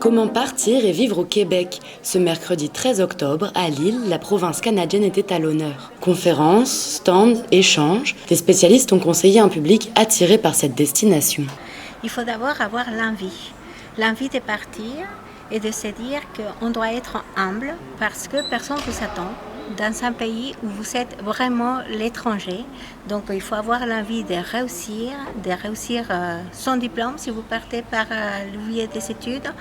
Comment partir et vivre au Québec? Ce mercredi 13 octobre, à Lille, la province canadienne était à l'honneur. Conférences, stands, échanges, des spécialistes ont conseillé un public attiré par cette destination. Il faut d'abord avoir l'envie de partir et de se dire qu'on doit être humble parce que personne ne vous attend dans un pays où vous êtes vraiment l'étranger. Donc il faut avoir l'envie de réussir son diplôme si vous partez par le biais des études,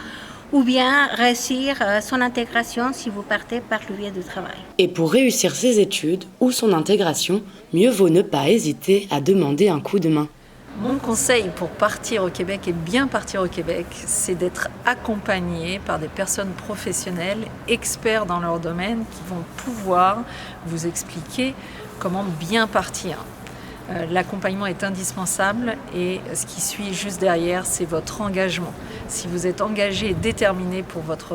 ou bien réussir son intégration si vous partez par le biais du travail. Et pour réussir ses études ou son intégration, mieux vaut ne pas hésiter à demander un coup de main. Mon conseil pour partir au Québec et bien partir au Québec, c'est d'être accompagné par des personnes professionnelles, experts dans leur domaine, qui vont pouvoir vous expliquer comment bien partir. L'accompagnement est indispensable et ce qui suit juste derrière, c'est votre engagement. Si vous êtes engagé et déterminé pour votre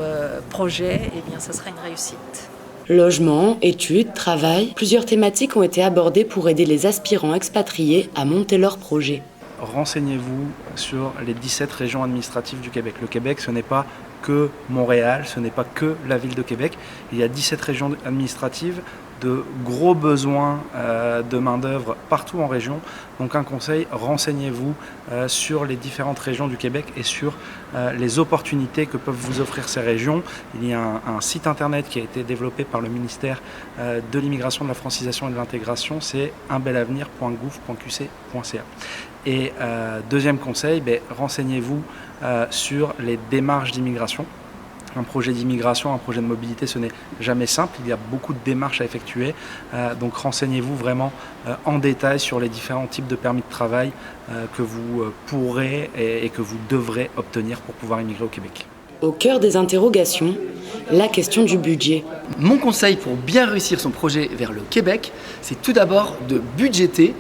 projet, eh bien, ça sera une réussite. Logement, études, travail, plusieurs thématiques ont été abordées pour aider les aspirants expatriés à monter leur projet. Renseignez-vous sur les 17 régions administratives du Québec. Le Québec, ce n'est pas que Montréal, ce n'est pas que la ville de Québec. Il y a 17 régions administratives, de gros besoins de main-d'œuvre partout en région. Donc un conseil, renseignez-vous sur les différentes régions du Québec et sur les opportunités que peuvent vous offrir ces régions. Il y a un site internet qui a été développé par le ministère de l'immigration, de la francisation et de l'intégration, c'est unbelavenir.gouv.qc.ca. Et deuxième conseil, renseignez-vous sur les démarches d'immigration. Un projet d'immigration, un projet de mobilité, ce n'est jamais simple. Il y a beaucoup de démarches à effectuer. Donc renseignez-vous vraiment en détail sur les différents types de permis de travail que vous pourrez et que vous devrez obtenir pour pouvoir immigrer au Québec. Au cœur des interrogations, la question du budget. Mon conseil pour bien réussir son projet vers le Québec, c'est tout d'abord de budgéter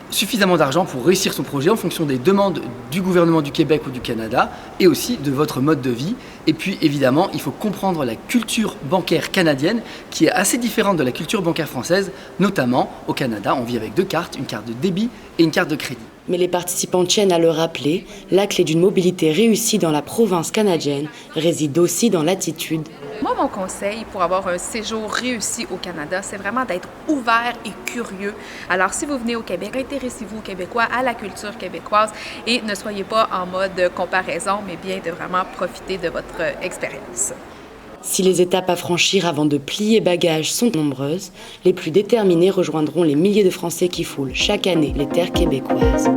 suffisamment d'argent pour réussir son projet en fonction des demandes du gouvernement du Québec ou du Canada et aussi de votre mode de vie. Et puis évidemment, il faut comprendre la culture bancaire canadienne qui est assez différente de la culture bancaire française, notamment au Canada, on vit avec deux cartes, une carte de débit et une carte de crédit. Mais les participants tiennent à le rappeler, la clé d'une mobilité réussie dans la province canadienne réside aussi dans l'attitude. Moi, mon conseil pour avoir un séjour réussi au Canada, c'est vraiment d'être ouvert et curieux. Alors, si vous venez au Québec, intéressez-vous aux Québécois, à la culture québécoise et ne soyez pas en mode comparaison, mais bien de vraiment profiter de votre expérience. Si les étapes à franchir avant de plier bagages sont nombreuses, les plus déterminés rejoindront les milliers de Français qui foulent chaque année les terres québécoises.